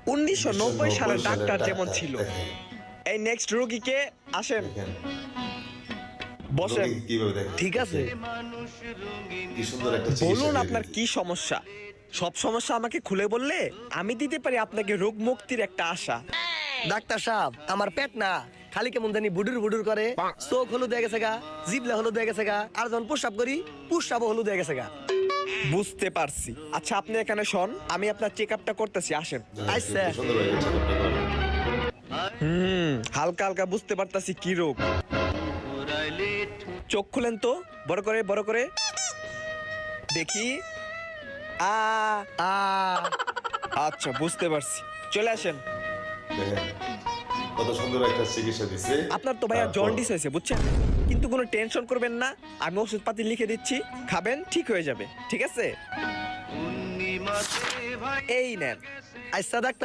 1990 সালের ডাক্তার যেমন ডাক্তার, ছিল। দেখেন, এই নেক্সট রোগীকে আসেন, দেখেন, বসেন। রোগী কিভাবে দেখেন, ঠিক আছে, কি সুন্দর একটা চিকিৎসা বলুন দিয়ে আপনার দিয়েছে। কি সমস্যা। সব সমস্যা আমাকে খুলে বললে আমি দিতে পারি আপনাকে রোগ মুক্তির একটা আশা। ডাক্তার সাহেব, আমার পেট না খালি কেমন জানি বুডুর বুডুর করে, চোখ হলুদ হয়ে গেছে গা, জিভলা হলুদ হয়ে গেছে গা, আর যখন পুষাপ করি পুষাপও হলুদ হয়ে গেছে গা। বুঝতে পারছি। আচ্ছা আপনি এখানে শোন, আমি আপনার চেক আপটা করতেছি, আসেন। আচ্ছা। কি সুন্দর হয়ে গেছে আপনি করেন। হালকা হালকা বুঝতে পারতাছি কি রোগ। চোখ খুলেন তো, বড় করে বড় করে দেখি। আ আ আচ্ছা বুঝতে পারছি, চলে আসেন। দেখেন, কত সুন্দর একটা চিকিৎসা দিচ্ছে। আপনার তো ভাইয়া তারপর- জন্ডিস হয়েছে বুঝছেন, কিন্তু কোনো টেনশন করবেন না, আমি ওষুধপাতি লিখে দিচ্ছি, খাবেন ঠিক হয়ে যাবে, ঠিক আছে? এই নেন। আচ্ছা ডাক্তার